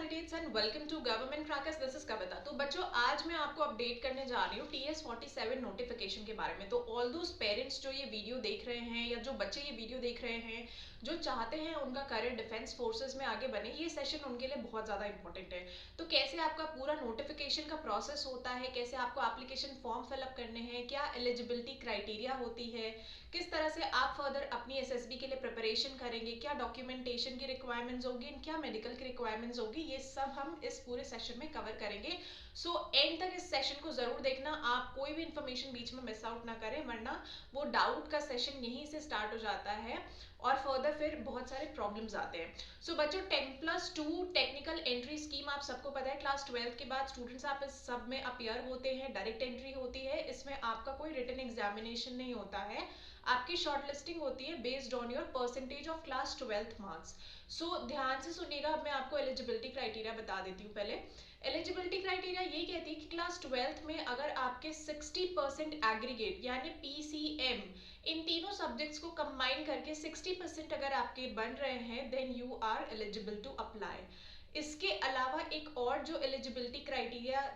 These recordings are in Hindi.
Candidates and welcome to Government Crackers. This is Kavita. तो बच्चों, आज मैं आपको अपडेट करने जा रही हूँ TS47 नोटिफिकेशन के बारे में। तो ऑल दोस पेरेंट्स जो ये वीडियो देख रहे हैं या जो बच्चे ये वीडियो देख रहे हैं जो चाहते हैं उनका करियर डिफेंस फोर्सेज में आगे बने, ये सेशन उनके लिए बहुत ज़्यादा इंपॉर्टेंट है। तो कैसे आपका पूरा नोटिफिकेशन का प्रोसेस होता है, कैसे आपको एप्लीकेशन फॉर्म फिलअप करने हैं, क्या एलिजिबिलिटी क्राइटेरिया होती है, किस तरह से आप फर्दर अपनी SSB के लिए प्रिपरेशन करेंगे, क्या डॉक्यूमेंटेशन की रिक्वायरमेंट्स होगी, क्या मेडिकल की रिक्वायरमेंट्स होगी, ये सब हम इस पूरे सेशन में कवर करेंगे। सो एंड तक इस सेशन को जरूर देखना, आप कोई भी इंफॉर्मेशन बीच में मिस आउट ना करें, वरना वो डाउट का सेशन यहीं से स्टार्ट हो जाता है और फर्दर फिर बहुत सारे प्रॉब्लम्स आते हैं। सो बच्चों, 10+2 टेक्निकल एंट्री स्कीम आप सबको पता है। क्लास 12 के बाद स्टूडेंट्स आप इस सब में अपियर होते हैं, डायरेक्ट एंट्री होती है, इसमें आपका कोई रिटन एग्जामिनेशन नहीं होता है, आपकी शॉर्टलिस्टिंग होती है based on your percentage of class 12th marks. So ध्यान से सुनिएगा, अब मैं आपको एलिजिबिलिटी क्राइटेरिया बता देती हूँ। पहले एलिजिबिलिटी क्राइटेरिया ये कहती है कि क्लास 12th में अगर आपके 60% एग्रीगेट यानी PCM इन तीनों सब्जेक्ट्स को कंबाइन करके 60% अगर आपके बन रहे हैं, then you are eligible to apply. इसके अलावा एक और जो एलिजिबिलिटी क्राइटेरिया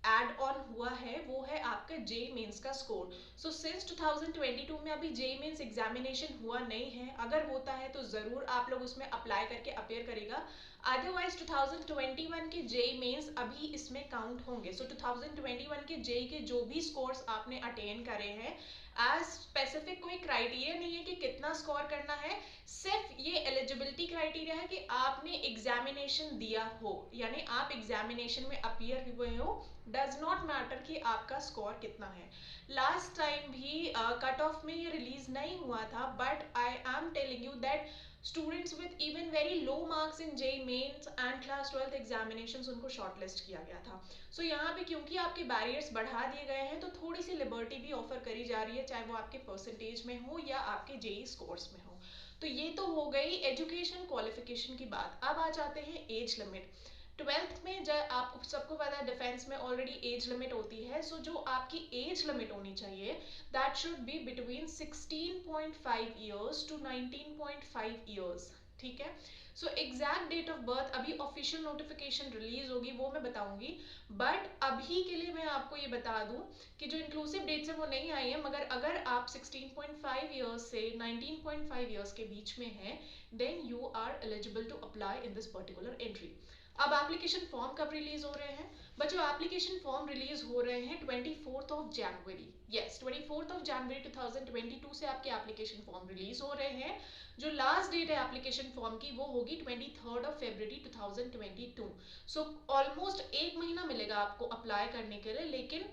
एड ऑन हुआ है वो है आपका जे मेंस का स्कोर। सो सिंस 2022 में अभी जे मेंस एग्जामिनेशन हुआ नहीं है, अगर होता है तो जरूर आप लोग उसमें अप्लाई करके अपेयर करेगा। अदरवाइज 2021 के जे मेंस अभी इसमें काउंट होंगे। सो 2021 के जे के जो भी स्कोर्स आपने अटेन करे हैं, एज स्पेसिफिक कोई क्राइटेरिया नहीं है कि कितना स्कोर करना है, सिर्फ ये एलिजिबिलिटी क्राइटेरिया है कि आपने एग्जामिनेशन दिया हो, यानी आप एग्जामिनेशन में अपियर हुए हो। डज नॉट मैटर कि आपका स्कोर कितना है। लास्ट टाइम भी कट ऑफ में ये रिलीज नहीं हुआ था, but I am telling you that students with even very low marks in JEE mains and class 12th examinations उनको शॉर्टलिस्ट किया गया था। सो यहाँ पे क्योंकि आपके बैरियर्स बढ़ा दिए गए हैं, तो थोड़ी सी लिबर्टी भी ऑफर करी जा रही है, चाहे वो आपके परसेंटेज में हो या आपके जेई स्कोर्स में हो। तो ये तो हो गई एजुकेशन क्वालिफिकेशन की बात। अब आ जाते हैं एज लिमिट। 12th में जब आपको सबको पता है डिफेंस में ऑलरेडी एज लिमिट होती है। सो जो आपकी एज लिमिट होनी चाहिए that should be between 16.5 years to 19.5 years. ठीक है। So exact date of birth अभी ऑफिशियल नोटिफिकेशन रिलीज होगी, वो मैं बताऊंगी, बट अभी के लिए मैं आपको ये बता दूं कि जो इंक्लूसिव डेट्स है वो नहीं आई है, मगर अगर आप 16.5 ईयर्स से 19.5 ईयर्स के बीच में हैं, then you are eligible to apply in this particular entry. अब एप्लीकेशन फॉर्म कब रिलीज हो रहे हैं बच्चों? एप्लीकेशन फॉर्म रिलीज हो रहे हैं 24 जनवरी। यस, 24 जनवरी 2022 से आपके एप्लीकेशन फॉर्म रिलीज हो रहे हैं। जो लास्ट डेट है एप्लीकेशन फॉर्म की वो होगी 23 फरवरी 2022। सो ऑलमोस्ट एक महीना मिलेगा आपको अप्लाई करने के लिए, लेकिन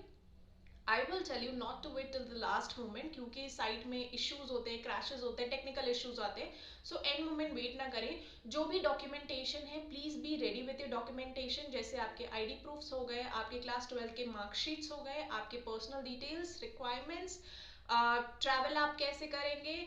I will tell you not to wait till the last moment, क्योंकि साइट में इश्यूज होते हैं, क्रैशेज होते हैं, टेक्निकल इश्यूज आते हैं। सो एंड मोमेंट वेट ना करें। जो भी डॉक्यूमेंटेशन है please be ready with your documentation, जैसे आपके ID प्रूफ्स हो गए, आपके क्लास 12 के मार्कशीट्स हो गए, आपके पर्सनल डिटेल्स, रिक्वायरमेंट्स, ट्रैवल आप कैसे करेंगे,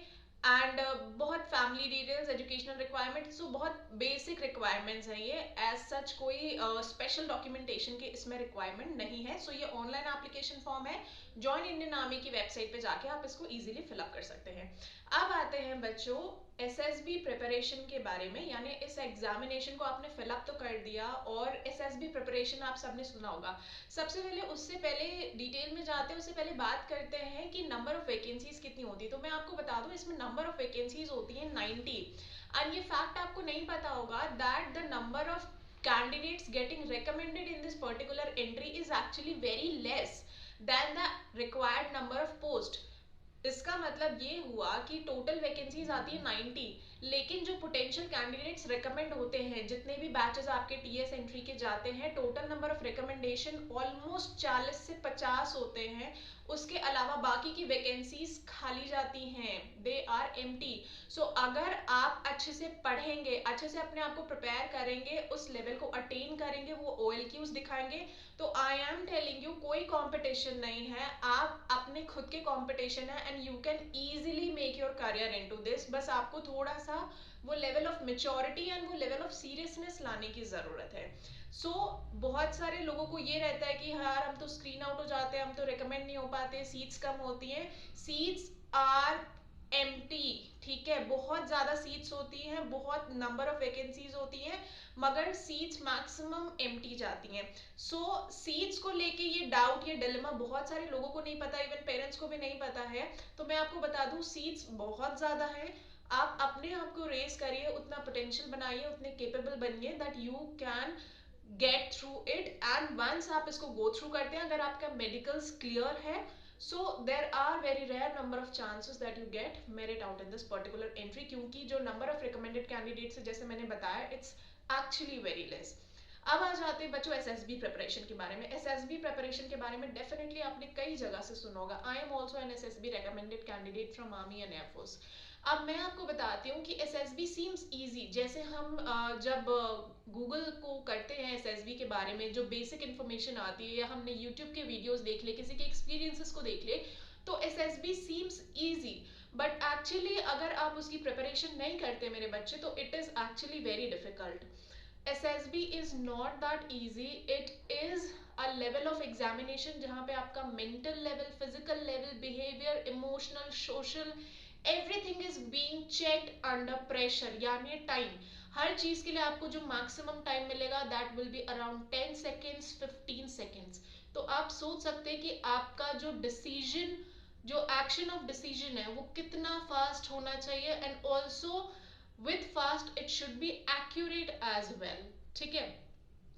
एंड बहुत फैमिली डिटेल्स, एजुकेशनल रिक्वायरमेंट। सो बहुत बेसिक रिक्वायरमेंट्स है ये, एज सच कोई स्पेशल डॉक्यूमेंटेशन के इसमें रिक्वायरमेंट नहीं है। सो ये ऑनलाइन एप्लीकेशन फॉर्म है, जॉइन इंडियन आर्मी की वेबसाइट पे जाके आप इसको इजीली फिलअप कर सकते हैं। अब आते हैं बच्चों SSB प्रिपरेशन के बारे में, यानी इस एग्जामिनेशन को आपने फिलअप तो कर दिया और SSB प्रिपरेशन आप सबने सुना होगा। सबसे पहले उससे पहले डिटेल में जाते हैं, उससे पहले बात करते हैं कि नंबर ऑफ वैकेंसीज कितनी होती है। तो मैं आपको बता दूं, इसमें नंबर ऑफ वैकेंसीज होती है 90। एंड ये फैक्ट आपको नहीं पता होगा that the number of candidates getting recommended in this particular entry is actually very less than the required number of post। इसका मतलब ये हुआ कि टोटल वैकेंसीज आती है 90, लेकिन जो पोटेंशियल कैंडिडेट्स रिकमेंड होते हैं, जितने भी बैचेस आपके TS एंट्री के जाते हैं, total number of recommendation almost 40 से 50 होते हैं। उसके अलावा बाकी की वैकेंसीज खाली जाती हैं, दे आर एम्प्टी। सो अगर आप अच्छे से पढ़ेंगे, अच्छे से अपने आप को प्रिपेयर करेंगे, उस लेवल को अटेन करेंगे, वो OLQs दिखाएंगे, तो आई एम टेलिंग यू कोई कंपटीशन नहीं है, आप अपने खुद के कंपटीशन है and you can easily make your career into this. बस आपको थोड़ा सा वो लेवल ऑफ मेच्योरिटी एंड वो लेवल ऑफ सीरियसनेस लाने की जरूरत है। बहुत सारे लोगों को ये रहता है कि यार हम तो स्क्रीन आउट हो जाते हैं, हम तो रिकमेंड नहीं हो पाते, सीट्स कम होती हैं। सीट्स आर एम्प्टी, ठीक है, बहुत ज्यादा सीट्स होती हैं, बहुत नंबर ऑफ वैकेंसीज होती हैं, मगर सीट्स मैक्सिमम एम्प्टी जाती हैं। सो सीट्स को लेके ये डाउट, ये डिलेमा बहुत सारे लोगों को नहीं पता, इवन पेरेंट्स को भी नहीं पता है। तो मैं आपको बता दूं, सीट्स बहुत ज्यादा है। आप अपने आप को रेस करिए, उतना पोटेंशियल बनाइए, उतने केपेबल बनिए that you can get through it. And once आप इसको गो थ्रू करते हैं, अगर आपका मेडिकल्स क्लियर है, so there are very rare number of chances that you get merit out in this particular entry, क्योंकि जो number of recommended candidates है, जैसे मैंने बताया, it's actually very less। अब आ जाते हैं बच्चों एसएसबी प्रिपरेशन के बारे में। एसएसबी प्रिपरेशन के बारे में डेफिनेटली आपने कई जगह से सुना होगा। I am also an SSB recommended candidate from army and air force. अब मैं आपको बताती हूँ कि एसएसबी सीम्स इजी। जैसे हम जब गूगल को करते हैं एसएसबी के बारे में, जो बेसिक इन्फॉर्मेशन आती है, या हमने यूट्यूब के वीडियोस देख ले, किसी के एक्सपीरियंसेस को देख ले, तो SSB seems easy. But actually अगर आप उसकी प्रिपरेशन नहीं करते मेरे बच्चे, तो it is actually very difficult. SSB is not that easy. It is a level of examination जहाँ पे आपका mental level, physical level, behavior, emotional, social, everything is being checked under pressure, यानी टाइम। हर चीज के लिए आपको जो मैक्सिमम टाइम मिलेगा that will be around 10 seconds, 15 seconds। तो आप सोच सकते हैं कि आपका जो डिसीजन, जो एक्शन ऑफ डिसीजन है, वो कितना फास्ट होना चाहिए। And also with fast it should be accurate as well, ठीक है।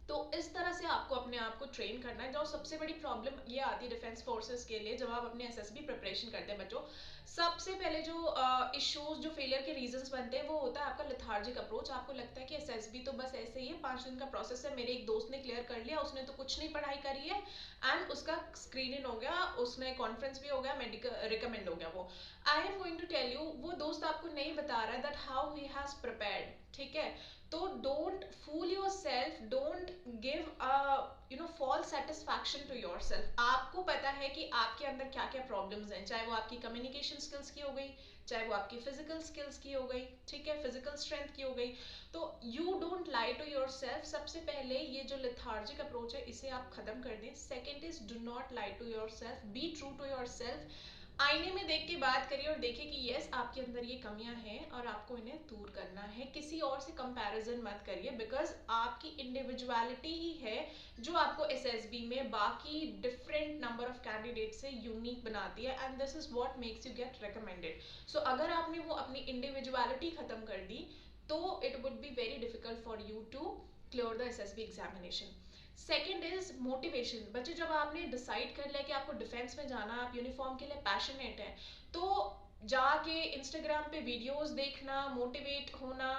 तो इस तरह से आपको अपने आप को ट्रेन करना है। जो सबसे बड़ी प्रॉब्लम ये आती है डिफेंस फोर्सेस के लिए, जब आप अपने एसएसबी प्रिपरेशन करते हैं बच्चों, सबसे पहले जो इश्यूज, जो फेलियर के रीजंस बनते हैं, वो होता है आपका लेथार्जिक अप्रोच। आपको लगता है कि एसएसबी तो बस ऐसे ही है, 5 दिन का प्रोसेस है, मेरे एक दोस्त ने क्लियर कर लिया, उसने तो कुछ नहीं पढ़ाई करी है, एंड उसका स्क्रीन इन हो गया, उसने कॉन्फ्रेंस भी हो गया, मेडिकल रिकमेंड हो गया। वो I am going to tell you, वो दोस्त आपको नहीं बता रहा है that how he has prepared, ठीक है। तो don't fool yourself, don't give false satisfaction to yourself. आपको पता है कि आपके अंदर क्या क्या प्रॉब्लम्स हैं, चाहे वो आपकी कम्युनिकेशन स्किल्स की हो गई, चाहे वो आपकी फिजिकल स्किल्स की हो गई, ठीक है, फिजिकल स्ट्रेंथ की हो गई। तो you don't lie to yourself. सबसे पहले ये जो लेथार्जिक अप्रोच है, इसे आप खत्म कर दें। Second is do not lie to yourself, be true to yourself. आईने में देख के बात करिए और देखिए कि यस, आपके अंदर ये कमियां हैं और आपको इन्हें दूर करना है। किसी और से कंपैरिजन मत करिए, बिकॉज आपकी इंडिविजुअलिटी ही है जो आपको एसएसबी में बाकी डिफरेंट नंबर ऑफ कैंडिडेट से यूनिक बनाती है, and this is what makes you get recommended. So अगर आपने वो अपनी इंडिविजुअलिटी खत्म कर दी, तो it would be very difficult for you to clear the SSB examination. Second is motivation. बच्चे, जब आपने डिसाइड कर लिया कि आपको डिफेंस में जाना, आप यूनिफॉर्म के लिए पैशनेट हैं, तो जाके इंस्टाग्राम पे वीडियोस देखना, मोटिवेट होना,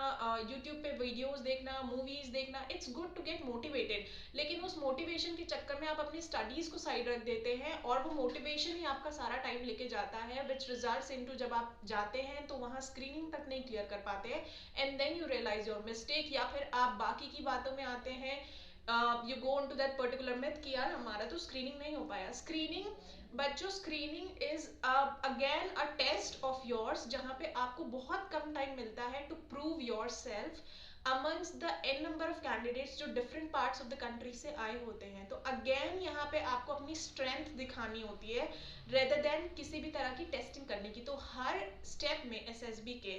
यूट्यूब पे वीडियोस देखना, मूवीज देखना, it's good to get motivated. लेकिन उस मोटिवेशन के चक्कर में आप अपनी स्टडीज को साइड रख देते हैं, और वो मोटिवेशन ही आपका सारा टाइम लेके जाता है, विच रिजल्ट्स इनटू जब आप जाते हैं तो वहाँ स्क्रीनिंग तक नहीं क्लियर कर पाते हैं, and then you realise your mistake. या फिर आप बाकी की बातों में आते हैं, you go on to that particular myth कि यार हमारा तो स्क्रीनिंग नहीं हो पाया। स्क्रीनिंग बच्चों, screening is again a test of yours, जहाँ पे आपको बहुत कम टाइम मिलता है to prove yourself amongst the n number of candidates जो different parts of the country से आए होते हैं। तो अगेन यहाँ पे आपको अपनी स्ट्रेंथ दिखानी होती है, रेदर देन किसी भी तरह की टेस्टिंग करने की। तो हर स्टेप में एसएसबी के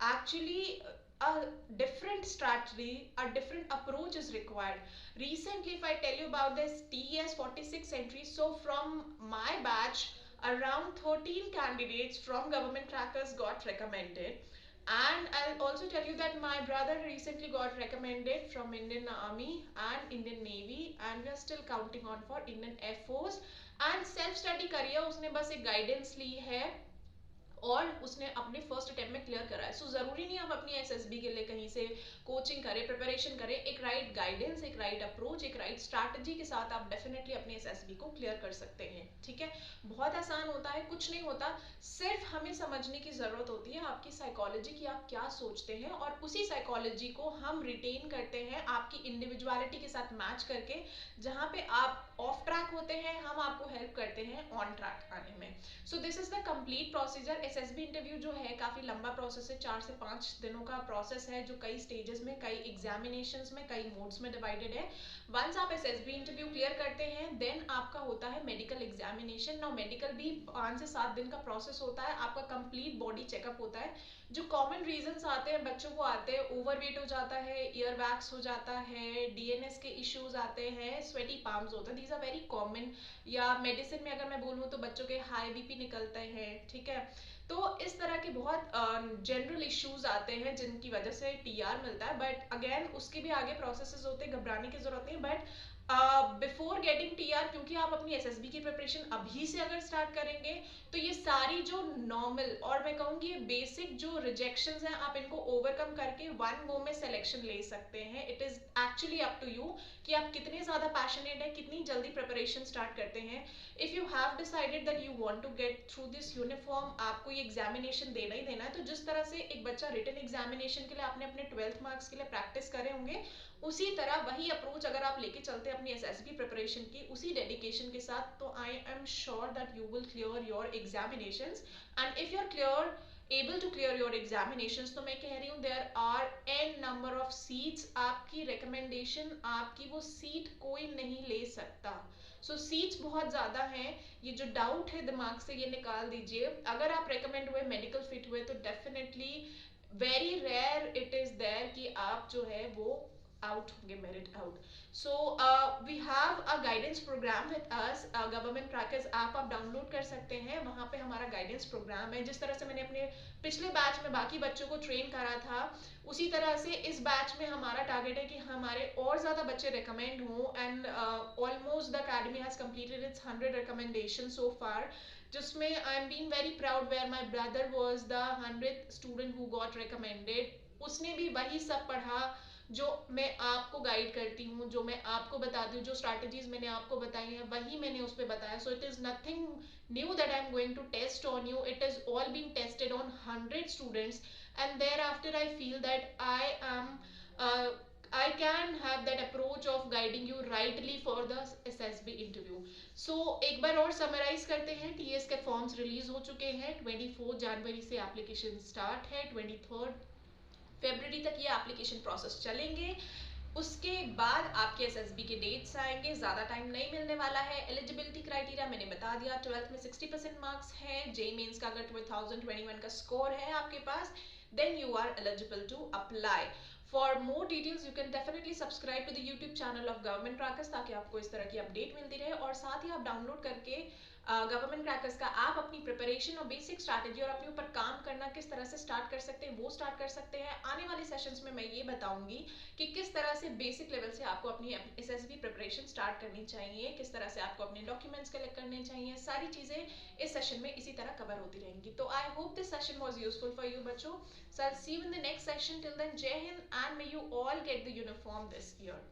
actually a different strategy, a different approach is required. Recently, if I tell you about this TES 46 entry, so from my batch, around 13 candidates from government trackers got recommended. And I'll also tell you that my brother recently got recommended from Indian Army and Indian Navy, and we are still counting on for Indian Air Force. And self study करिए, उसने बस एक guidance ली है और उसने अपने फर्स्ट अटेम्प्ट में क्लियर करा है। सो जरूरी नहीं आप अपनी एसएसबी के लिए कहीं से कोचिंग करें, प्रिपरेशन करें। एक राइट गाइडेंस, एक राइट अप्रोच, एक राइट स्ट्रैटेजी के साथ आप डेफिनेटली अपनी एसएसबी को क्लियर कर सकते हैं, ठीक है। बहुत आसान होता है, कुछ नहीं होता, सिर्फ हमें समझने की जरूरत होती है आपकी साइकोलॉजी की, आप क्या सोचते हैं, और उसी साइकोलॉजी को हम रिटेन करते हैं आपकी इंडिविजुअलिटी के साथ मैच करके। जहाँ पे आप ऑफ ट्रैक होते हैं, हम आपको हेल्प करते हैं ऑन ट्रैक आने में। So this is the complete procedure SSB interview जो है काफ़ी लंबा प्रोसेस है, 4 से 5 दिनों का प्रोसेस है, जो कई स्टेजेस में, कई एग्जामिनेशंस में, कई मोड्स में डिवाइडेड है। वंस आप एसएसबी इंटरव्यू क्लियर करते हैं, देन आपका होता है मेडिकल एग्जामिनेशन। नाउ मेडिकल भी 5 से 7 दिन का प्रोसेस होता है। आपका कंप्लीट बॉडी चेकअप होता है। जो कॉमन रीजंस आते हैं बच्चों को, आते हैं ओवरवेट हो जाता है, ईयर वैक्स हो जाता है, डीएनएस के इश्यूज आते हैं, स्वेटी पाम्स होते हैं, दीज आर वेरी कॉमन। या मेडिसिन में अगर मैं बोलूँ तो बच्चों के हाई बीपी निकलते हैं, ठीक है। तो इस तरह के बहुत जनरल इश्यूज आते हैं जिनकी वजह से टीआर मिलता है। बट अगेन उसके भी आगे प्रोसेसेस होते हैं, घबराने की जरूरत नहीं। बट बिफोर गेटिंग टीआर, क्योंकि आप अपनी एसएसबी की प्रिपरेशन अभी से अगर स्टार्ट करेंगे तो ये सारी जो नॉर्मल और मैं कहूँगी ये बेसिक जो रिजेक्शंस हैं, आप इनको ओवरकम करके वन गो में सिलेक्शन ले सकते हैं। It is actually up to you कि आप कितने ज़्यादा पैशनेट हैं, कितनी जल्दी प्रिपरेशन स्टार्ट करते हैं। If you have decided that you want to get through this uniform, आपको ये एग्जामिनेशन देना ही देना है। तो जिस तरह से एक बच्चा रिटन एग्जामिनेशन के लिए आपने अपने 12th मार्क्स के लिए प्रैक्टिस करे होंगे, उसी तरह वही अप्रोच अगर आप लेके चलते हैं अपनी एसएसबी प्रिपरेशन की उसी डेडिकेशन के साथ, तो I am sure that you will clear your examinations. And if you are clear able to clear your examinations, तो मैं कह रही हूँ there are n number of seats, आपकी recommendation, आपकी वो सीट कोई नहीं ले सकता। सो सीट्स बहुत ज़्यादा हैं। ये जो डाउट है दिमाग से ये निकाल दीजिए। अगर आप recommend हुए, मेडिकल फिट हुए, तो definitely very rare it is there कि आप जो है वो आउट होंगे, merit out. So we have a guidance programme with us, government crackers app आप डाउनलोड कर सकते हैं। वहाँ पे हमारा गाइडेंस प्रोग्राम है। जिस तरह से मैंने अपने पिछले बैच में बाकी बच्चों को ट्रेन करा था, उसी तरह से इस बैच में हमारा टारगेट है कि हमारे और ज़्यादा बच्चे रिकमेंड हों। And almost the academy has completed its 100 recommendation so far, जिसमें I am being very proud where my brother was the 100th student who got recommended. उसने भी वही सब पढ़ा जो मैं आपको गाइड करती हूँ, जो मैं आपको बताती हूँ, जो स्ट्रैटेजीज मैंने आपको बताई हैं वही मैंने उस पर बताया। So it is nothing new that I am going to test on you, it is all being tested on 100 students, and thereafter I feel that I can have that approach of guiding you rightly for the SSB interview. So एक बार और समराइज करते हैं। टीएस के फॉर्म्स रिलीज हो चुके हैं। 24 जनवरी से एप्लीकेशन स्टार्ट है, 23 फरवरी तक ये एप्लीकेशन प्रोसेस चलेंगे। उसके बाद आपके एसएसबी के डेट्स आएंगे, ज़्यादा टाइम नहीं मिलने वाला है। एलिजिबिलिटी क्राइटेरिया मैंने बता दिया, 12th में 60% मार्क्स है। जे मेंस का अगर 2021 का स्कोर है आपके पास, then you are eligible to apply. For more details you can definitely subscribe to the YouTube channel of Government Crackers, ताकि आपको इस तरह की अपडेट मिलती रहे। और साथ ही आप डाउनलोड करके गवर्नमेंट क्रैकर्स का ऐप अपनी प्रिपरेशन और बेसिक स्ट्रैटेजी और अपने ऊपर काम करना किस तरह से स्टार्ट कर सकते हैं वो स्टार्ट कर सकते हैं। आने वाले सेशंस में मैं ये बताऊंगी कि किस तरह से बेसिक लेवल से आपको अपनी एसएसबी प्रिपरेशन स्टार्ट करनी चाहिए, किस तरह से आपको अपने डॉक्यूमेंट्स कलेक्ट करने चाहिए। सारी चीज़ें इस सेशन में इसी तरह कवर होती रहेंगी। तो I hope this session was useful for you बच्चों। So I see you in the next session. Till then, Jai Hind and may you all get the uniform this year.